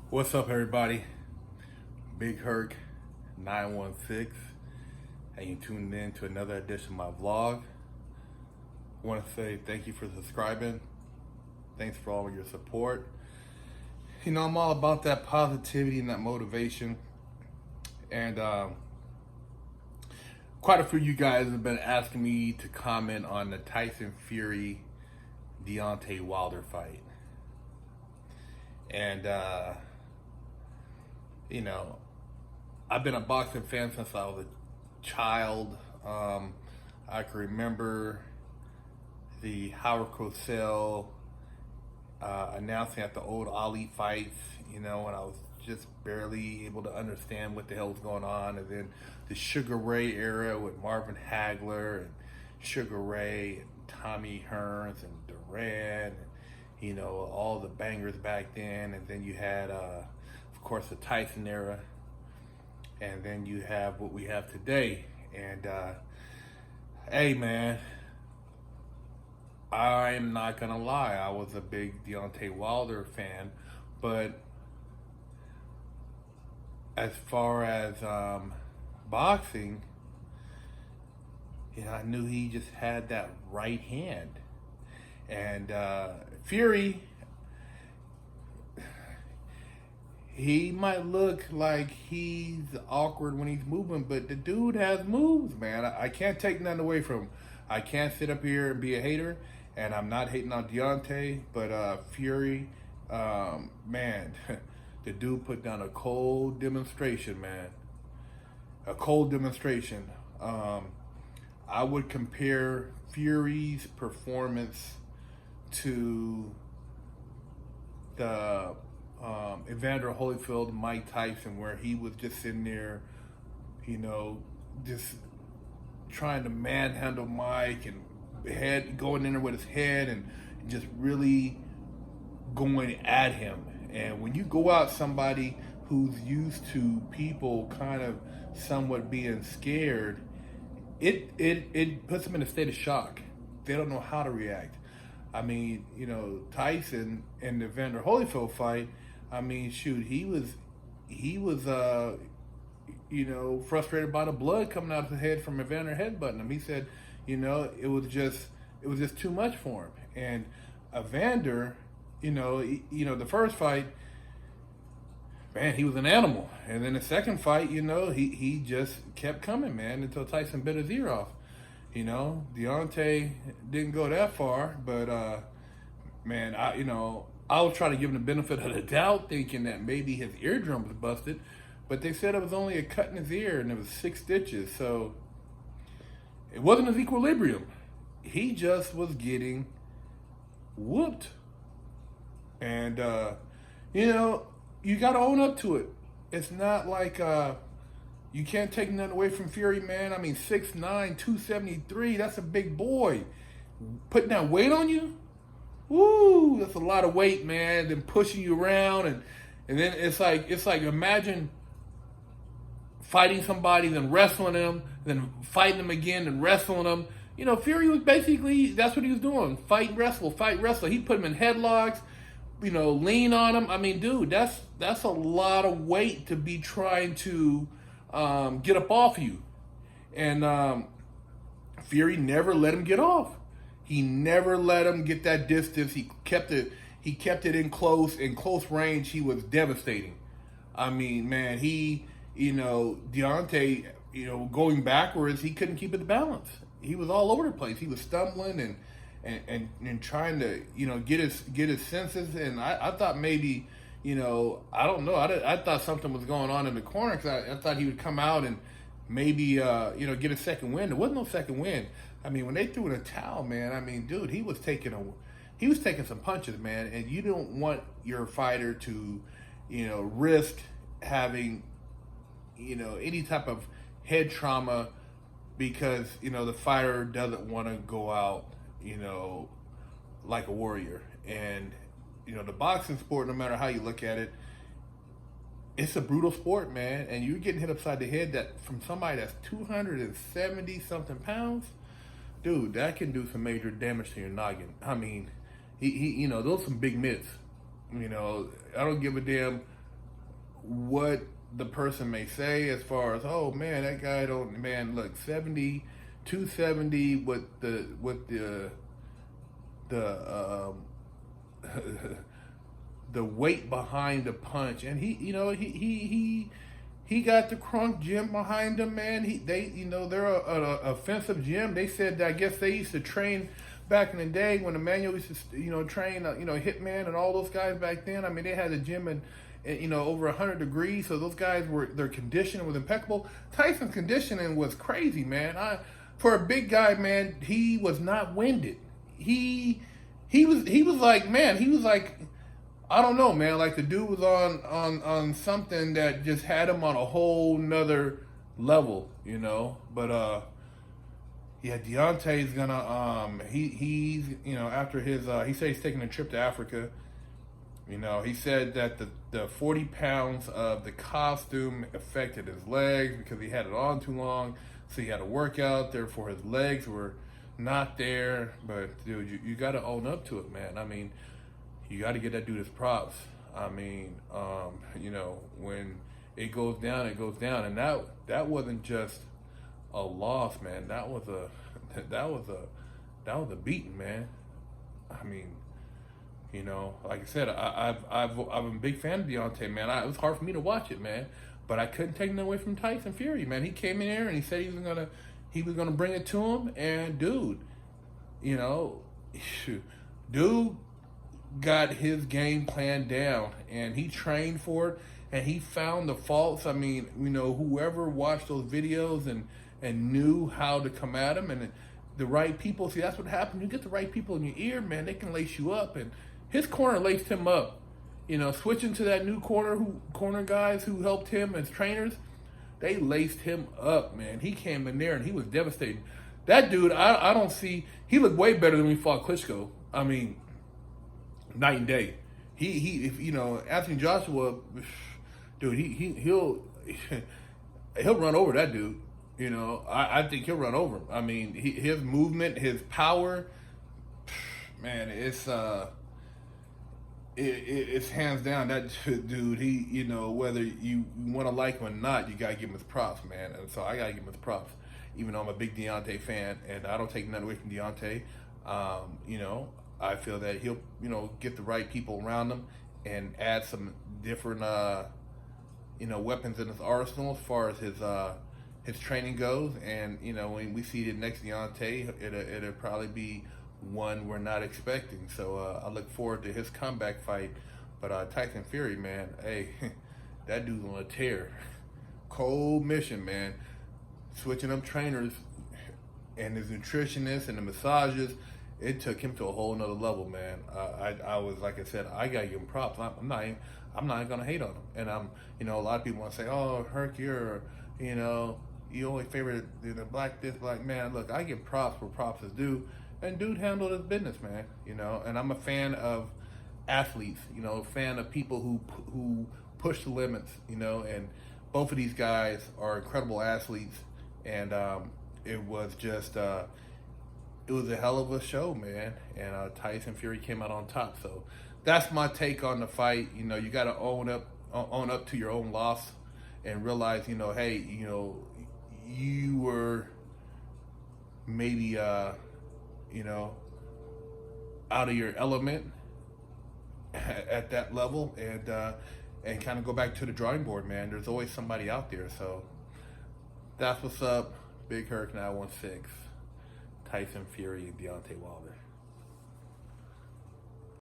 What's up, everybody? Big Herc 916, and you tuned in to another edition of my vlog. I want to say thank you for subscribing. Thanks for all of your support. You know, I'm all about that positivity and that motivation. And quite a few of you guys have been asking me to comment on the Tyson Fury Deontay Wilder fight. And, you know, I've been a boxing fan since I was a child. I can remember the Howard Cosell announcing at the old Ali fights, you know, when I was just barely able to understand what the hell was going on. And then the Sugar Ray era with Marvin Hagler and Sugar Ray and Tommy Hearns and Duran, and, you know, all the bangers back then. And then you had, of course, the Tyson era. And then you have what we have today. And hey, man, I'm not gonna lie, I was a big Deontay Wilder fan, but as far as boxing, you know, I knew he just had that right hand. And Fury, he might look like he's awkward when he's moving, but the dude has moves, man. I can't take nothing away from him. I can't sit up here and be a hater, and I'm not hating on Deontay, but Fury, man, the dude put down a cold demonstration, man. A cold demonstration. I would compare Fury's performance to the Evander Holyfield, Mike Tyson, where he was just sitting there, you know, just trying to manhandle Mike and going in there with his head and just really going at him. And when you go out somebody who's used to people kind of somewhat being scared, it puts them in a state of shock. They don't know how to react. I mean, you know, Tyson in the Evander Holyfield fight, I mean, shoot, he was, you know, frustrated by the blood coming out of his head from Evander headbutting him. He said, you know, it was just too much for him. And Evander, you know, the first fight, man, he was an animal. And then the second fight, you know, he just kept coming, man, until Tyson bit his ear off. You know, Deontay didn't go that far, but man, I was trying to give him the benefit of the doubt, thinking that maybe his eardrum was busted, but they said it was only a cut in his ear and it was 6 stitches, so it wasn't his equilibrium. He just was getting whooped, and you know, you got to own up to it. It's not like you can't take nothing away from Fury, man. I mean, 6'9", 273, that's a big boy. Putting that weight on you? Woo, that's a lot of weight, man. Then pushing you around, and then it's like imagine fighting somebody, then wrestling them, then fighting them again, then wrestling them. You know, Fury was basically, that's what he was doing. Fight, wrestle. He put him in headlocks, you know, lean on him. I mean, dude, that's a lot of weight to be trying to get up off you. And Fury never let him get off. He never let him get that distance. He kept it in close range. He was devastating. I mean, man, you know, Deontay, you know, going backwards, he couldn't keep it balance. He was all over the place. He was stumbling and trying to, you know, get his senses. And I thought maybe, you know, I don't know. I thought something was going on in the corner, because I thought he would come out and maybe, you know, get a second win. There wasn't no second win. I mean, when they threw in a towel, man, I mean, dude, he was taking some punches, man. And you don't want your fighter to, you know, risk having, you know, any type of head trauma, because, you know, the fighter doesn't want to go out, you know, like a warrior. And, you know, the boxing sport, no matter how you look at it, it's a brutal sport, man. And you're getting hit upside the head from somebody that's 270 something pounds. Dude, that can do some major damage to your noggin. I mean, he you know, those are some big mitts. You know, I don't give a damn what the person may say as far as, oh man, that guy don't, man, look, 70, 270 the the weight behind the punch, and he got the crunk gym behind him, man. They're a offensive gym. They said that, I guess they used to train back in the day when Emmanuel used to train Hitman and all those guys back then. I mean, they had a gym in over 100 degrees, so those guys their conditioning was impeccable. Tyson's conditioning was crazy, man. For a big guy, man, he was not winded. He was like, man, he was like, I don't know, man. Like the dude was on something that just had him on a whole nother level, But yeah, Deontay's gonna he's after his he said he's taking a trip to Africa. He said that the 40 pounds of the costume affected his legs because he had it on too long, so he had to work out. Therefore, his legs were not there. But dude, you got to own up to it, man. I mean, you got to get that dude his props. I mean, when it goes down, it goes down, and that wasn't just a loss, man. That was a beating, man. I mean, like I said, I'm a big fan of Deontay, man. It was hard for me to watch it, man, but I couldn't take nothing away from Tyson Fury, man. He came in there and he said he was gonna bring it to him, and dude, dude got his game plan down, and he trained for it, and he found the faults. I mean, whoever watched those videos and knew how to come at him, and the right people. See, that's what happens. You get the right people in your ear, man. They can lace you up, and his corner laced him up. Switching to that new corner guys who helped him as trainers, they laced him up, man. He came in there and he was devastating. That dude, I don't see. He looked way better than when he fought Klitschko. I mean, night and day. If Anthony Joshua, dude, he'll run over that dude. I think he'll run over him. I mean, his movement, his power, man, it's hands down that dude. Whether you want to like him or not, you gotta give him his props, man. And so I gotta give him his props, even though I'm a big Deontay fan, and I don't take nothing away from Deontay. I feel that he'll get the right people around him and add some different weapons in his arsenal as far as his training goes. And when we see the next Deontay, it'll probably be one we're not expecting. So I look forward to his comeback fight. But Tyson Fury, man, hey, that dude's on a tear. Cold mission, man. Switching up trainers and his nutritionists and the massages, it took him to a whole nother level, man. I was, like I said, I gotta give him props. I'm not gonna hate on him. And a lot of people want to say, oh, Herc, you only favorite the black this, black man. Look, I give props where props is due. And dude handled his business, man. And I'm a fan of athletes. A fan of people who push the limits. And both of these guys are incredible athletes. And it was just it was a hell of a show, man. And Tyson Fury came out on top. So that's my take on the fight. You got to own up to your own loss and realize, hey, you were maybe out of your element at that level, and kind of go back to the drawing board, man. There's always somebody out there. So that's what's up. Big Herc 916, Tyson Fury, and Deontay Wilder.